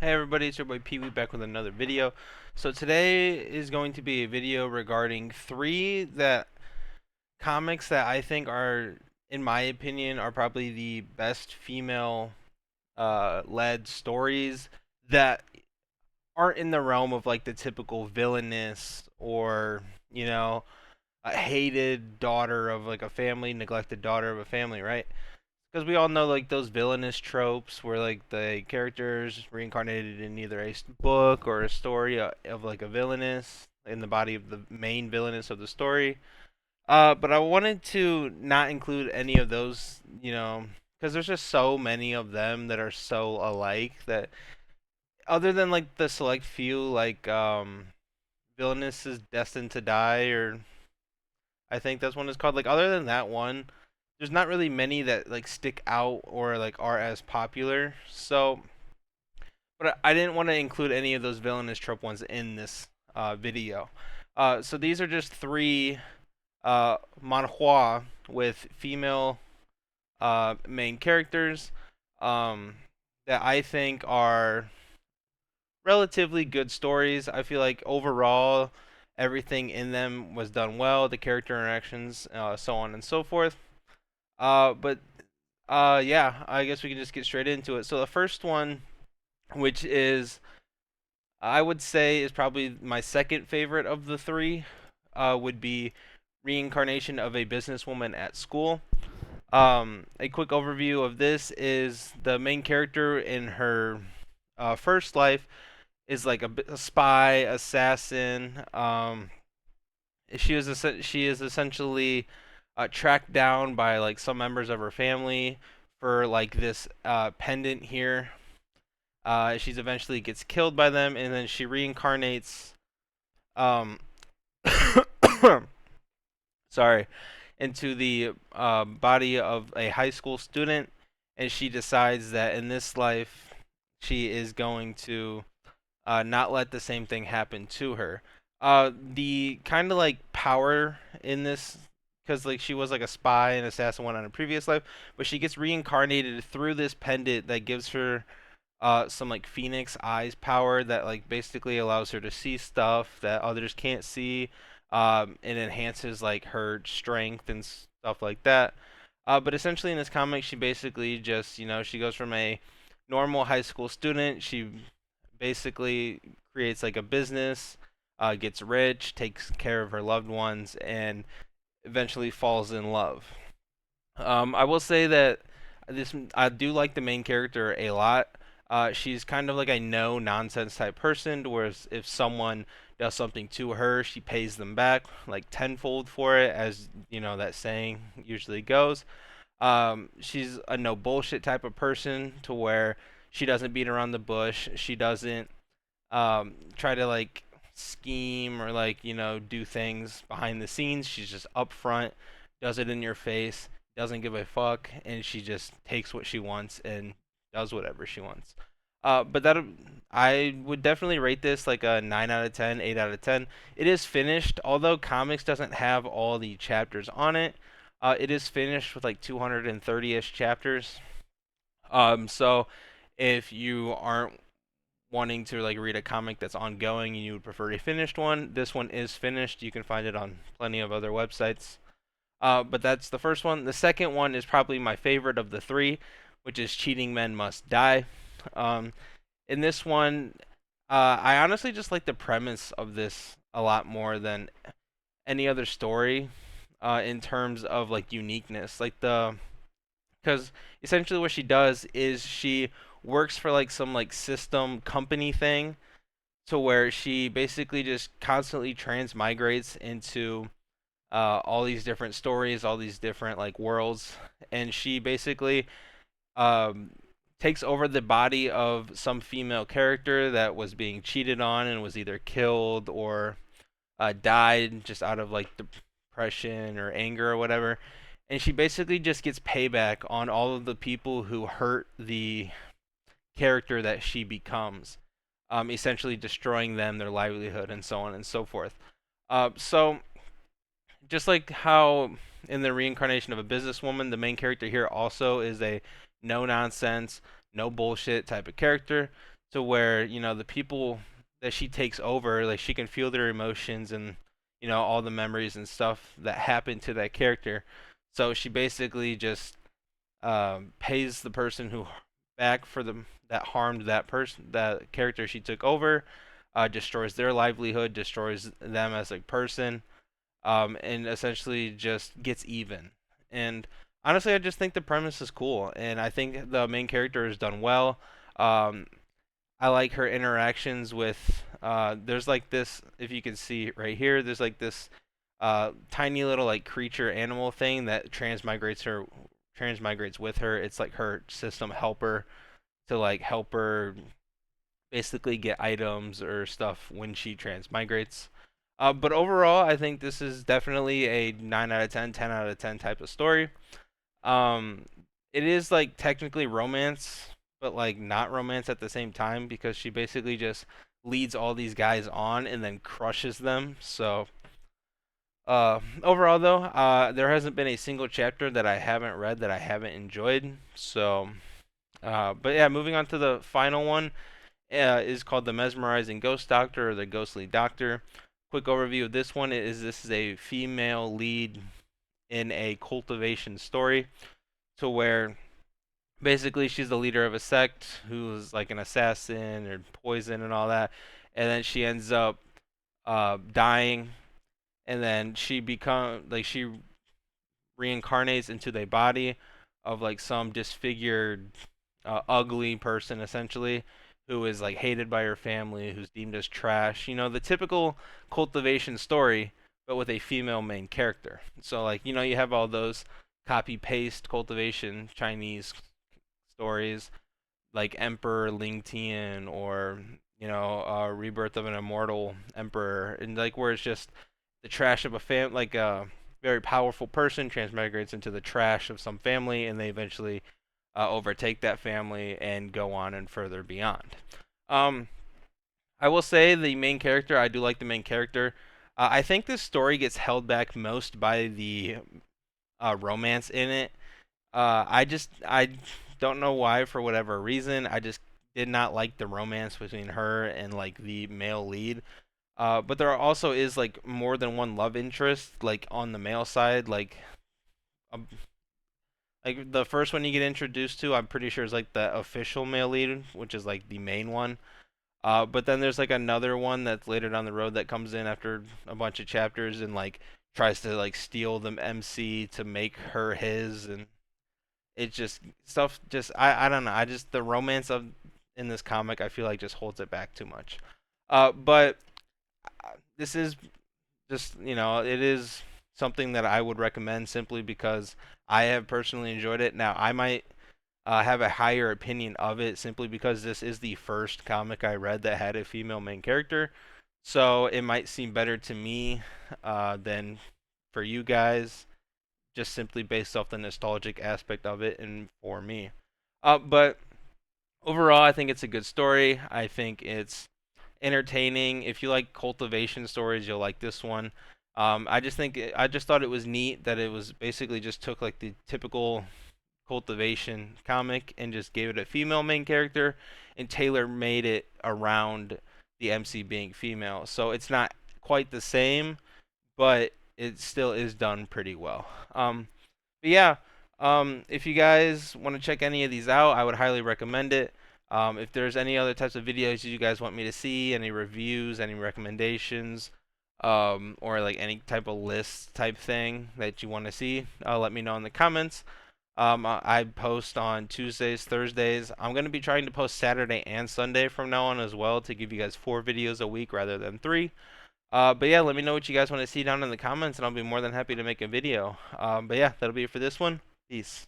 Hey everybody, it's your boy Pee Wee back with another video. So today is going to be a video regarding three that comics that I think are, in my opinion, are probably the best female led stories that aren't in the realm of like the typical villainous or, you know, a hated daughter of like a family, neglected daughter of a family, right? Because we all know like those villainous tropes where like the characters reincarnated in either a book or a story of like a villainous in the body of the main villainous of the story. But I wanted to not include any of those, because there's just so many of them that are so alike that other than like the select few, like villainous is destined to die, or I think that's one is called. Like other than that one, there's not really many that like stick out or like are as popular. So, but I didn't want to include any of those villainous trope ones in this video. So these are just three manhua with female main characters that I think are relatively good stories. I feel like overall everything in them was done well, the character interactions, so on and so forth. But yeah, I guess we can just get straight into it. So the first one, which is I would say is probably my second favorite of the three, would be Reincarnation of a Businesswoman at School. A quick overview of this is the main character in her first life is like a spy, assassin. She is essentially tracked down by like some members of her family for like this pendant here. She's eventually gets killed by them, and then she reincarnates. Um, sorry, into the body of a high school student, and she decides that in this life she is going to not let the same thing happen to her. The kind of like power in this, because like she was like a spy and assassin one on a previous life, but she gets reincarnated through this pendant that gives her some like phoenix eyes power that like basically allows her to see stuff that others can't see. It enhances like her strength and stuff like that. But essentially in this comic, she basically just she goes from a normal high school student. She basically creates like a business, gets rich, takes care of her loved ones, and eventually falls in love. I will say that this I do like the main character a lot. She's kind of like a no nonsense type person, whereas if someone does something to her, she pays them back like tenfold for it, as you know that saying usually goes. She's a no bullshit type of person to where she doesn't beat around the bush. She doesn't try to like scheme or like do things behind the scenes. She's just upfront, does it in your face, doesn't give a fuck, and she just takes what she wants and does whatever she wants. But that I would definitely rate this like a 9 out of 10, 8 out of 10. It is finished, although comics doesn't have all the chapters on it. It is finished with like 230ish chapters. So if you aren't wanting to like read a comic that's ongoing and you would prefer a finished one, this one is finished. You can find it on plenty of other websites. But that's the first one. The second one is probably my favorite of the three, which is Cheating Men Must Die. Um, in this one, I honestly just like the premise of this a lot more than any other story in terms of like uniqueness. Like the because essentially what she does is she works for like some like system company thing to where she basically just constantly transmigrates into all these different stories, all these different like worlds, and she basically um, takes over the body of some female character that was being cheated on and was either killed or died just out of like depression or anger or whatever. And she basically just gets payback on all of the people who hurt the character that she becomes, essentially destroying them, their livelihood, and so on and so forth. So just like how in the reincarnation of a businesswoman, the main character here also is a no nonsense, no bullshit type of character. to where the people that she takes over, like she can feel their emotions and all the memories and stuff that happen to that character. So she basically just pays the person who back for the that harmed that person, that character she took over, destroys their livelihood, destroys them as a person, and essentially just gets even. And honestly, I just think the premise is cool, and I think the main character is done well. Um, I like her interactions with. There's like this, if you can see right here. There's like this tiny little like creature animal thing that transmigrates with her. It's like her system helper to like help her basically get items or stuff when she transmigrates. But overall, I think this is definitely a 9 out of 10, 10 out of 10 type of story. Um, it is like technically romance, but like not romance at the same time because she basically just leads all these guys on and then crushes them. So, overall though, there hasn't been a single chapter that I haven't read that I haven't enjoyed. So, but yeah, moving on to the final one, is called The Mesmerizing Ghost Doctor or The Ghostly Doctor. Quick overview of this one is this is a female lead in a cultivation story to where basically she's the leader of a sect who's like an assassin or poison and all that, and then she ends up dying, and then she reincarnates into the body of like some disfigured, ugly person essentially, who is like hated by her family, who's deemed as trash. The typical cultivation story, but with a female main character. So like you have all those copy paste cultivation Chinese stories like Emperor Ling Tian or Rebirth of an Immortal Emperor, and like where it's just the trash of a like a very powerful person transmigrates into the trash of some family, and they eventually overtake that family and go on and further beyond. Um, I will say the main character. I do like the main character. I think this story gets held back most by the romance in it. I don't know why, for whatever reason. I just did not like the romance between her and like the male lead. But there also is like more than one love interest, like on the male side. Um, like the first one you get introduced to, I'm pretty sure is like the official male lead, which is like the main one. But then there's like another one that's later down the road that comes in after a bunch of chapters and like tries to like steal the MC to make her his, and it just stuff just I don't know. I just the romance of in this comic I feel like just holds it back too much. But this is just it is something that I would recommend simply because I have personally enjoyed it. Now I might have a higher opinion of it simply because this is the first comic I read that had a female main character, so it might seem better to me than for you guys, just simply based off the nostalgic aspect of it and for me. But overall, I think it's a good story. I think it's entertaining. If you like cultivation stories, you'll like this one. I just thought it was neat that it was basically just took like the typical cultivation comic and just gave it a female main character and tailor made it around the MC being female. So it's not quite the same, but it still is done pretty well. But yeah, if you guys want to check any of these out, I would highly recommend it. If there's any other types of videos you guys want me to see, any reviews, any recommendations, or like any type of list type thing that you want to see, let me know in the comments. I post on Tuesdays, Thursdays. I'm going to be trying to post Saturday and Sunday from now on as well to give you guys 4 videos a week rather than 3. But yeah, let me know what you guys want to see down in the comments, and I'll be more than happy to make a video. But yeah, that'll be it for this one. Peace.